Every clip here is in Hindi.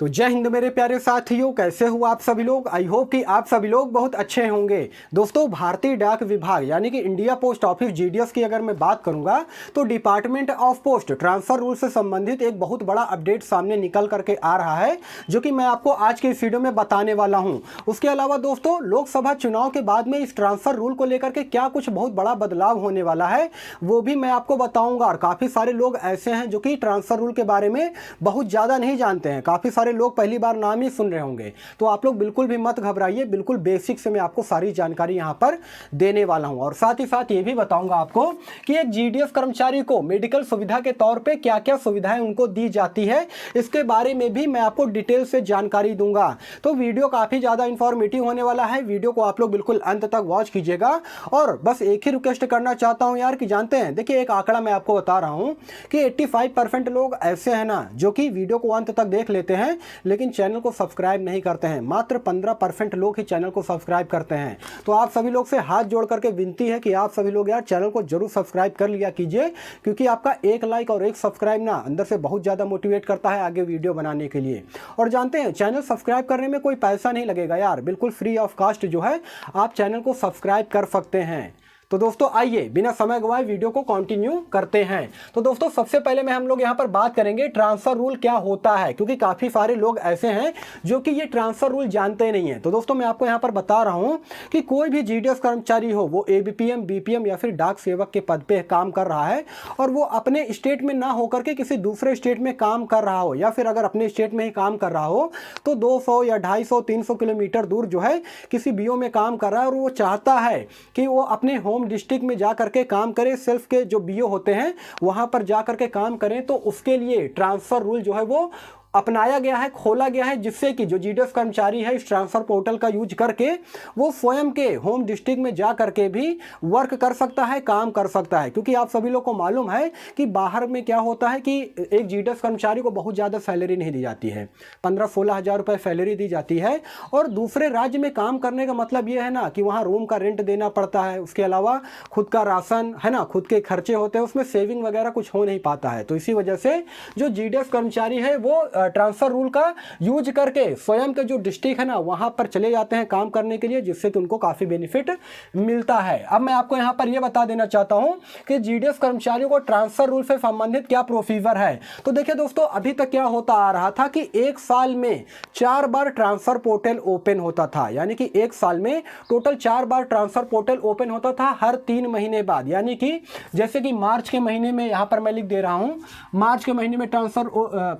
तो जय हिंद मेरे प्यारे साथियों, कैसे हो आप सभी लोग। आई होप कि आप सभी लोग बहुत अच्छे होंगे। दोस्तों, भारतीय डाक विभाग यानी कि इंडिया पोस्ट ऑफिस जीडीएस की अगर मैं बात करूंगा तो department of post transfer rule से संबंधित एक बहुत बड़ा अपडेट सामने निकल करके आ रहा है, जो कि मैं आपको आज के इस वीडियो में बताने वाला हूं। उसके अलावा दोस्तों, लोकसभा चुनाव के बाद में इस ट्रांसफर रूल को लेकर के क्या कुछ बहुत बड़ा बदलाव होने वाला है वो भी मैं आपको बताऊंगा। और काफ़ी सारे लोग ऐसे हैं जो कि ट्रांसफर रूल के बारे में बहुत ज़्यादा नहीं जानते हैं। काफ़ी सारे लोग पहली बार नाम ही सुन रहे होंगे, तो आप लोग बिल्कुल भी मत घबराइए। बिल्कुल बेसिक से मैं आपको सारी जानकारी यहां पर देने वाला हूं। और साथ ही साथ ये भी बताऊंगा आपको कि एक जीडीएस कर्मचारी को मेडिकल सुविधा के तौर पे क्या क्या सुविधाएं उनको दी जाती है, इसके बारे में भी मैं आपको डिटेल से जानकारी दूंगा। तो वीडियो काफ़ी ज़्यादा इंफॉर्मेटिव होने वाला है। वीडियो को आप लोग बिल्कुल अंत तक वॉच कीजिएगा। और बस एक ही रिक्वेस्ट करना चाहता हूं यार, कि जानते हैं, देखिए एक आंकड़ा मैं आपको बता रहा हूं कि 85% लोग ऐसे हैं ना जो कि वीडियो को अंत तक देख लेते हैं लेकिन चैनल को सब्सक्राइब नहीं करते हैं। मात्र 15% लोग ही चैनल को सब्सक्राइब करते हैं। तो आप सभी लोग से हाथ जोड़ करके विनती है कि आप सभी लोग यार चैनल को जरूर सब्सक्राइब कर लिया कीजिए, क्योंकि आपका एक लाइक और एक सब्सक्राइब ना अंदर से बहुत ज़्यादा मोटिवेट करता है आगे वीडियो बनाने के लिए। और जानते हैं, चैनल सब्सक्राइब करने में कोई पैसा नहीं लगेगा यार, बिल्कुल फ्री ऑफ कॉस्ट जो है आप चैनल को सब्सक्राइब कर सकते हैं। तो दोस्तों आइए बिना समय गवाए वीडियो को कंटिन्यू करते हैं। तो दोस्तों सबसे पहले हम लोग यहाँ पर बात करेंगे ट्रांसफर रूल क्या होता है, क्योंकि काफ़ी सारे लोग ऐसे हैं जो कि ये ट्रांसफर रूल जानते नहीं हैं। तो दोस्तों मैं आपको यहाँ पर बता रहा हूँ कि कोई भी जीडीएस कर्मचारी हो, वो एबीपीएम, बीपीएम या फिर डाक सेवक के पद पे काम कर रहा है और वो अपने स्टेट में ना होकर के किसी दूसरे स्टेट में काम कर रहा हो, या फिर अगर अपने स्टेट में ही काम कर रहा हो तो 200 या 250 300 किलोमीटर दूर जो है किसी बीओ में काम कर रहा है और वो चाहता है कि वो अपने होम डिस्ट्रिक्ट में जा करके काम करें, सेल्फ के जो बीओ होते हैं वहां पर जा करके काम करें, तो उसके लिए ट्रांसफर रूल जो है वो अपनाया गया है, खोला गया है, जिससे कि जो जीडीएस कर्मचारी है इस ट्रांसफर पोर्टल का यूज करके वो स्वयं के होम डिस्ट्रिक्ट में जा करके भी वर्क कर सकता है, काम कर सकता है। क्योंकि आप सभी लोग को मालूम है कि बाहर में क्या होता है कि एक जीडीएस कर्मचारी को बहुत ज़्यादा सैलरी नहीं दी जाती है, 15-16 हज़ार रुपये सैलरी दी जाती है। और दूसरे राज्य में काम करने का मतलब ये है ना कि वहाँ रूम का रेंट देना पड़ता है, उसके अलावा खुद का राशन है ना, खुद के खर्चे होते हैं, उसमें सेविंग वगैरह कुछ हो नहीं पाता है। तो इसी वजह से जो जीडीएस कर्मचारी है वो ट्रांसफर रूल का यूज करके स्वयं के जो डिस्ट्रिक्ट है ना वहां पर चले जाते हैं काम करने के लिए, जिससे कि उनको काफी बेनिफिट मिलता है। अब मैं आपको यहां पर यह बता देना चाहता हूं कि जीडीएस कर्मचारियों को ट्रांसफर रूल से संबंधित क्या प्रोसीजर है। तो देखिए दोस्तों, अभी तक क्या होता आ रहा था कि एक साल में 4 बार ट्रांसफर पोर्टल ओपन होता था, यानी कि एक साल में टोटल 4 बार ट्रांसफर पोर्टल ओपन होता था हर 3 महीने बाद। यानी कि जैसे कि मार्च के महीने में यहां पर मैं लिख दे रहा हूं, मार्च के महीने में ट्रांसफर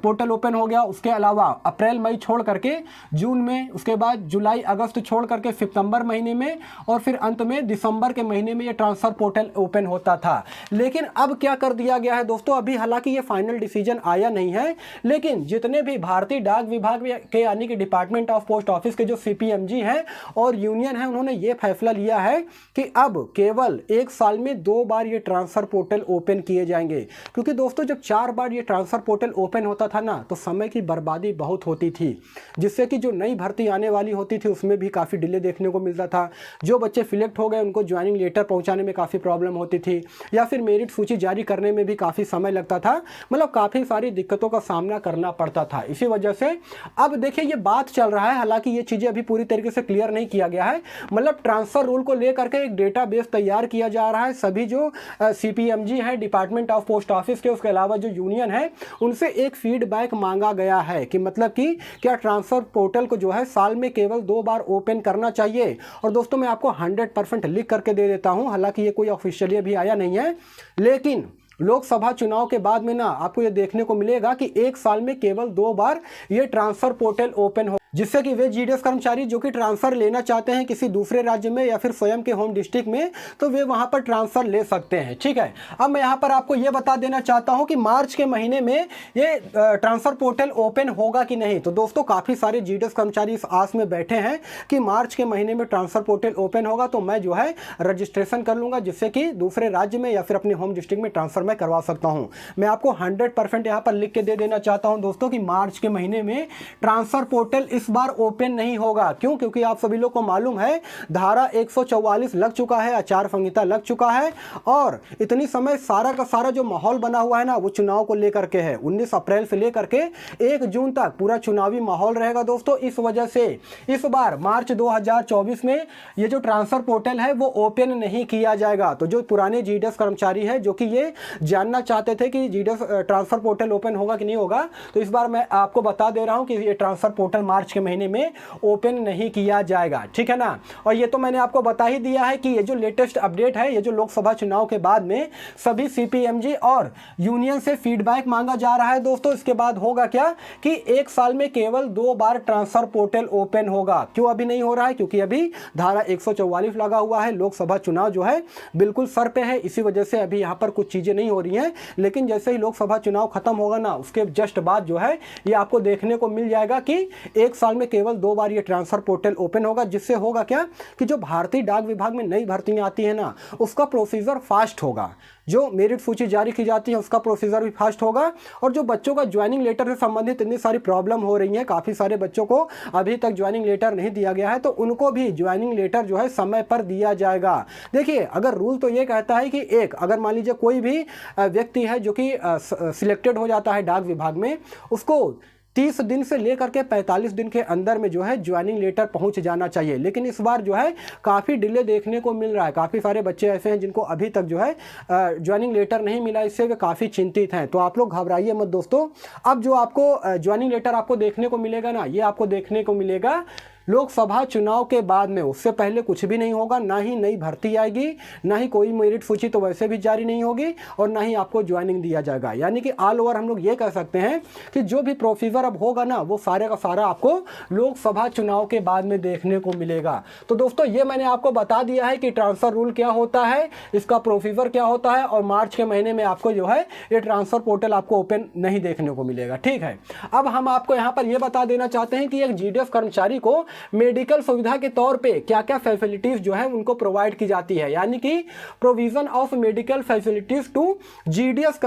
पोर्टल ओपन हो गया, उसके अलावा अप्रैल मई छोड़ करके जून में, उसके बाद जुलाई अगस्त छोड़ करके सितंबर महीने में, और फिर अंत में दिसंबर के महीने में ये ट्रांसफर पोर्टल ओपन होता था। लेकिन अब क्या कर दिया गया है दोस्तों, अभी हालांकि ये फाइनल डिसीजन आया नहीं है, लेकिन जितने भी भारतीय डाक विभाग के यानी कि डिपार्टमेंट ऑफ पोस्ट ऑफिस के जो सीपीएमजी हैं और यूनियन है, उन्होंने ये फैसला लिया है कि अब केवल एक साल में 2 बार ये ट्रांसफर पोर्टल ओपन किए जाएंगे। क्योंकि दोस्तों जब 4 बार ये ट्रांसफर पोर्टल ओपन होता था ना, तो समय की बर्बादी बहुत होती थी, जिससे कि जो नई भर्ती आने वाली होती थी उसमें भी काफ़ी डिले देखने को मिलता था। जो बच्चे सिलेक्ट हो गए उनको ज्वाइनिंग लेटर पहुंचाने में काफ़ी प्रॉब्लम होती थी, या फिर मेरिट सूची जारी करने में भी काफ़ी समय लगता था। मतलब काफ़ी सारी दिक्कतों का सामना करना पड़ता था। इसी वजह से अब देखिए ये बात चल रहा है, हालांकि ये चीज़ें अभी पूरी तरीके से क्लियर नहीं किया गया है। मतलब ट्रांसफर रूल को लेकर के एक डेटाबेस तैयार किया जा रहा है। सभी जो सीपीएमजी है डिपार्टमेंट ऑफ पोस्ट ऑफिस के, उसके अलावा जो यूनियन है, उनसे एक फीडबैक मांगा गया है कि मतलब कि क्या ट्रांसफर पोर्टल को जो है साल में केवल 2 बार ओपन करना चाहिए। और दोस्तों मैं आपको 100% लिख करके दे देता हूं, हालांकि ये कोई ऑफिशियली अभी आया नहीं है, लेकिन लोकसभा चुनाव के बाद में ना आपको ये देखने को मिलेगा कि एक साल में केवल 2 बार ये ट्रांसफर पोर्टल ओपन हो, जिससे कि वे जीडीएस कर्मचारी जो कि ट्रांसफर लेना चाहते हैं किसी दूसरे राज्य में या फिर स्वयं के होम डिस्ट्रिक्ट में, तो वे वहां पर ट्रांसफर ले सकते हैं। ठीक है, अब मैं यहां पर आपको यह बता देना चाहता हूं कि मार्च के महीने में ये ट्रांसफर पोर्टल ओपन होगा कि नहीं। तो दोस्तों काफ़ी सारे जीडीएस कर्मचारी इस आस में बैठे हैं कि मार्च के महीने में ट्रांसफर पोर्टल ओपन होगा तो मैं जो है रजिस्ट्रेशन कर लूँगा, जिससे कि दूसरे राज्य में या फिर अपने होम डिस्ट्रिक्ट में ट्रांसफर मैं करवा सकता हूँ। मैं आपको 100% यहाँ पर लिख के दे देना चाहता हूँ दोस्तों कि मार्च के महीने में ट्रांसफर पोर्टल इस बार ओपन नहीं होगा। क्यों? क्योंकि आप सभी लोग को मालूम है धारा 144 लग चुका है, आचार संहिता लग चुका है और इतनी समय सारा का सारा जो माहौल बना हुआ है ना वो चुनाव को लेकर के है। 19 अप्रैल से लेकर के 1 जून तक पूरा चुनावी माहौल रहेगा दोस्तों। इस वजह से इस बार मार्च 2024 में ये जो ट्रांसफर पोर्टल है वो ओपन नहीं किया जाएगा। तो जो पुराने जीडीएस कर्मचारी है जो कि ये जानना चाहते थे कि जीडीएस ट्रांसफर पोर्टल ओपन होगा कि नहीं होगा, तो इस बार मैं आपको बता दे रहा हूं कि ये ट्रांसफर पोर्टल मार्च के महीने में ओपन नहीं किया जाएगा, ठीक है ना। और ये तो मैंने आपको बता ही दिया है कि ये जो लेटेस्ट अपडेट है, ये जो लोकसभा चुनाव के बाद में सभी सीपीएमजी और यूनियन से फीडबैक मांगा जा रहा है दोस्तों। इसके बाद होगा क्या कि 1 साल में केवल 2 बार ट्रांसफर पोर्टल ओपन होगा। क्यों अभी नहीं हो रहा है? क्योंकि अभी धारा 144 लगा हुआ है, लोकसभा चुनाव जो है बिल्कुल सर पे है, इसी वजह से अभी यहाँ पर कुछ चीजें नहीं हो रही हैं। लेकिन जैसे ही लोकसभा चुनाव खत्म होगा ना उसके जस्ट बाद जो है ये आपको देखने को मिल जाएगा कि 1 साल में केवल 2 बार ये ट्रांसफर पोर्टल ओपन होगा। जिससे होगा क्या कि जो भारतीय डाक विभाग में नई भर्तियां आती है ना उसका प्रोसीजर फास्ट होगा, जो मेरिट सूची जारी की जाती है उसका प्रोसीजर भी फास्ट होगा। और जो बच्चों का ज्वाइनिंग लेटर से संबंधित इतनी सारी प्रॉब्लम हो रही है, काफ़ी सारे बच्चों को अभी तक ज्वाइनिंग लेटर नहीं दिया गया है, तो उनको भी ज्वाइनिंग लेटर जो है समय पर दिया जाएगा। देखिए अगर रूल तो ये कहता है कि अगर मान लीजिए कोई भी व्यक्ति है जो कि सिलेक्टेड हो जाता है डाक विभाग में, उसको 30 दिन से लेकर के 45 दिन के अंदर में जो है ज्वाइनिंग लेटर पहुंच जाना चाहिए। लेकिन इस बार जो है काफ़ी डिले देखने को मिल रहा है। काफ़ी सारे बच्चे ऐसे हैं जिनको अभी तक जो है ज्वाइनिंग लेटर नहीं मिला, इससे वे काफ़ी चिंतित हैं। तो आप लोग घबराइए मत दोस्तों। अब जो आपको ज्वाइनिंग लेटर आपको देखने को मिलेगा ना, ये आपको देखने को मिलेगा लोकसभा चुनाव के बाद में। उससे पहले कुछ भी नहीं होगा, ना ही नई भर्ती आएगी, ना ही कोई मेरिट सूची तो वैसे भी जारी नहीं होगी और ना ही आपको ज्वाइनिंग दिया जाएगा। यानी कि ऑल ओवर हम लोग ये कह सकते हैं कि जो भी प्रोसीजर अब होगा ना वो सारे का सारा आपको लोकसभा चुनाव के बाद में देखने को मिलेगा। तो दोस्तों ये मैंने आपको बता दिया है कि ट्रांसफर रूल क्या होता है, इसका प्रोसीजर क्या होता है और मार्च के महीने में आपको जो है ये ट्रांसफर पोर्टल आपको ओपन नहीं देखने को मिलेगा, ठीक है। अब हम आपको यहाँ पर यह बता देना चाहते हैं कि एक जीडीएस कर्मचारी को मेडिकल सुविधा के तौर पे क्या क्या फैसिलिटीज जो है उनको प्रोवाइड की जाती है, यानी कि provision of medical facilities to GDS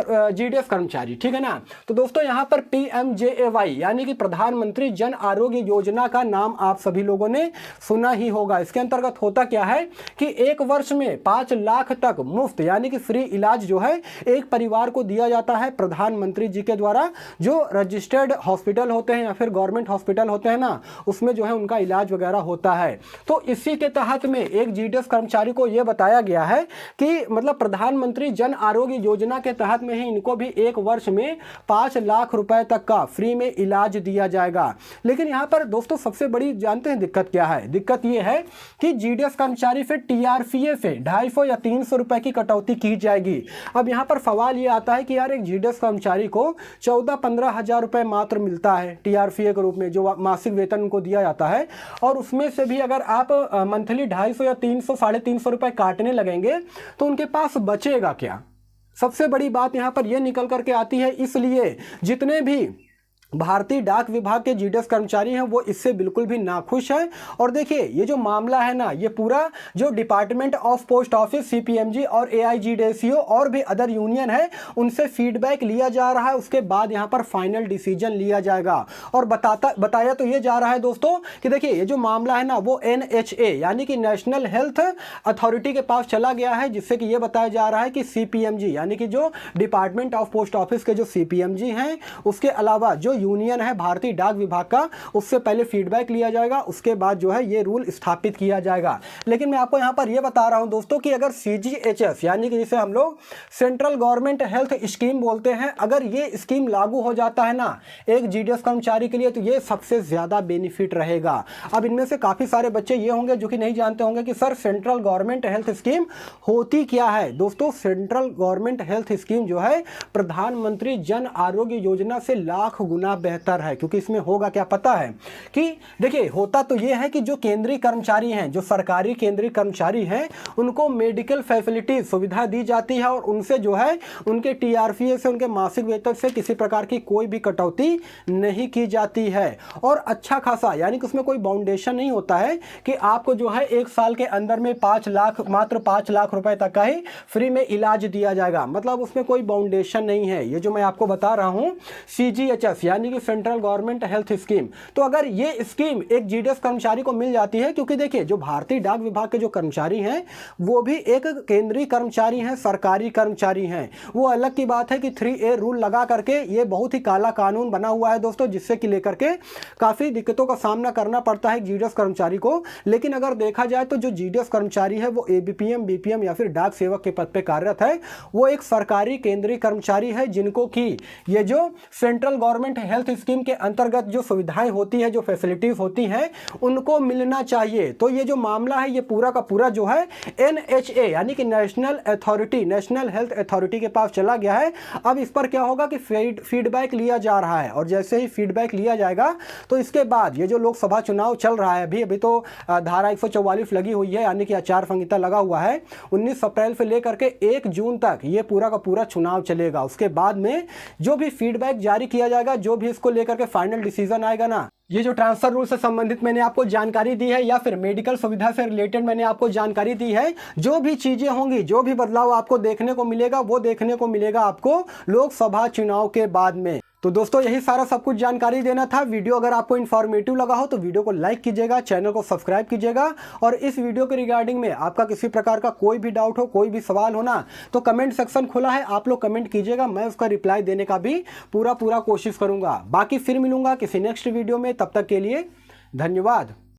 कर्मचारी, ठीक है ना। तो दोस्तों यहाँ पर पीएमजेएवाई यानी कि प्रधानमंत्री जन आरोग्य योजना का नाम आप सभी लोगों ने सुना ही होगा। इसके अंतर्गत होता क्या है कि 1 वर्ष में 5 लाख तक मुफ्त यानी कि फ्री इलाज जो है एक परिवार को दिया जाता है प्रधानमंत्री जी के द्वारा। जो रजिस्टर्ड हॉस्पिटल होते हैं या फिर गवर्नमेंट हॉस्पिटल होते हैं ना उसमें जो है उनका इलाज वगैरह होता है। तो इसी के तहत में एक जीडीएस कर्मचारी को यह बताया गया है कि मतलब प्रधानमंत्री जन आरोग्य योजना के तहत में ही इनको भी 1 वर्ष में 5 लाख रुपए तक का फ्री में इलाज दिया जाएगा। लेकिन यहाँ पर दोस्तों सबसे बड़ी जानते हैं दिक्कत क्या है? दिक्कत यह है कि जीडीएस कर्मचारी फिर टीआरपीए से 250 या 300 रुपए की कटौती की जाएगी। अब यहाँ पर सवाल ये आता है कि यार एक जीडीएस कर्मचारी को 14-15 हजार रुपए मात्र मिलता है टीआरपीए के रूप में, जो मासिक वेतन उनको दिया जाता है, और उसमें से भी अगर आप मंथली 250 या 300 350 रुपए काटने लगेंगे तो उनके पास बचेगा क्या? सबसे बड़ी बात यहां पर यह निकल करके आती है। इसलिए जितने भी भारतीय डाक विभाग के जीडीएस कर्मचारी हैं वो इससे बिल्कुल भी नाखुश हैं। और देखिए ये जो मामला है ना, ये पूरा जो डिपार्टमेंट ऑफ पोस्ट ऑफिस, सीपीएमजी और एआईजीडीसीओ और भी अदर यूनियन है उनसे फीडबैक लिया जा रहा है। उसके बाद यहाँ पर फाइनल डिसीजन लिया जाएगा। और बताया तो ये जा रहा है दोस्तों कि देखिए ये जो मामला है ना वो NHA यानी कि नेशनल हेल्थ अथॉरिटी के पास चला गया है, जिससे कि ये बताया जा रहा है कि सीपीएमजी यानी कि जो डिपार्टमेंट ऑफ पोस्ट ऑफिस के जो सीपीएमजी हैं उसके अलावा जो यूनियन है भारतीय डाक विभाग का, उससे पहले फीडबैक लिया जाएगा, उसके बाद जो है ये रूल स्थापित किया जाएगा। लेकिन मैं आपको यहां पर ये बता रहा हूं दोस्तों कि अगर CGHS यानी कि जिसे हम लोग सेंट्रल गवर्नमेंट हेल्थ स्कीम बोलते हैं, अगर ये स्कीम लागू हो जाता है ना एक जीडीएस कर्मचारी के लिए तो ये सबसे ज्यादा बेनिफिट रहेगा। अब इनमें से काफी सारे बच्चे ये होंगे जो कि नहीं जानते होंगे कि sir central government health scheme होती क्या है। दोस्तों सेंट्रल गवर्नमेंट हेल्थ स्कीम जो है प्रधानमंत्री जन आरोग्य योजना से लाख गुना बेहतर है। क्योंकि इसमें होगा क्या पता है कि देखिए होता तो यह है कि जो केंद्रीय कर्मचारी हैं, जो सरकारी केंद्रीय कर्मचारी हैं, उनको मेडिकल फैसिलिटी सुविधा दी जाती है और उनसे जो है उनके टीआरपीए से, उनके मासिक वेतन से किसी प्रकार की कोई भी कटौती नहीं की जाती है। और अच्छा खासा यानी कि उसमें कोई बाउंडेशन नहीं होता है कि आपको जो है 1 साल के अंदर में 5 लाख मात्र 5 लाख रुपए तक का ही फ्री में इलाज दिया जाएगा। मतलब उसमें कोई बाउंडेशन नहीं है। ये जो मैं आपको बता रहा हूं CGHS यानी कि सेंट्रल गवर्नमेंट हेल्थ स्कीम। तो अगर ये स्कीम एक जीडीएस कर्मचारी को मिल जाती है, क्योंकि देखिए जो भारतीय डाक विभाग के जो कर्मचारी हैं वो भी एक केंद्रीय कर्मचारी हैं, सरकारी कर्मचारी हैं। वो अलग की बात है कि 3A रूल लगा करके ये बहुत ही काला कानून बना हुआ है दोस्तों, जिससे कि लेकर के काफ़ी दिक्कतों का सामना करना पड़ता है जीडीएस कर्मचारी को। लेकिन अगर देखा जाए तो जो जीडीएस कर्मचारी है वो एबीपीएम, बीपीएम या फिर डाक सेवक के पद पे कार्यरत है, वो एक सरकारी केंद्रीय कर्मचारी है, जिनको कि ये जो सेंट्रल गवर्नमेंट हेल्थ स्कीम के अंतर्गत जो सुविधाएं होती है, जो फैसिलिटीज होती हैं, उनको मिलना चाहिए। तो ये जो मामला है ये पूरा का पूरा जो है NHA यानी कि national authority, national health authority के पास चला गया है। अब इस पर क्या होगा कि फीडबैक लिया जा रहा है, और जैसे ही फीडबैक लिया जाएगा तो इसके बाद ये जो लोकसभा चुनाव चल रहा है अभी तो धारा 144 लगी हुई है, यानी कि आचार संहिता लगा हुआ है। 19 अप्रैल से लेकर के 1 जून तक ये पूरा का पूरा चुनाव चलेगा। उसके बाद में जो भी फीडबैक जारी किया जाएगा, जो भी इसको लेकर के फाइनल डिसीजन आएगा ना, ये जो ट्रांसफर रूल से संबंधित मैंने आपको जानकारी दी है या फिर मेडिकल सुविधा से रिलेटेड मैंने आपको जानकारी दी है, जो भी चीजें होंगी, जो भी बदलाव आपको देखने को मिलेगा, वो देखने को मिलेगा आपको लोकसभा चुनाव के बाद में। तो दोस्तों यही सारा सब कुछ जानकारी देना था। वीडियो अगर आपको इन्फॉर्मेटिव लगा हो तो वीडियो को लाइक कीजिएगा, चैनल को सब्सक्राइब कीजिएगा, और इस वीडियो के रिगार्डिंग में आपका किसी प्रकार का कोई भी डाउट हो, कोई भी सवाल हो ना, तो कमेंट सेक्शन खुला है, आप लोग कमेंट कीजिएगा, मैं उसका रिप्लाई देने का भी पूरा कोशिश करूंगा। बाकी फिर मिलूंगा किसी नेक्स्ट वीडियो में, तब तक के लिए धन्यवाद।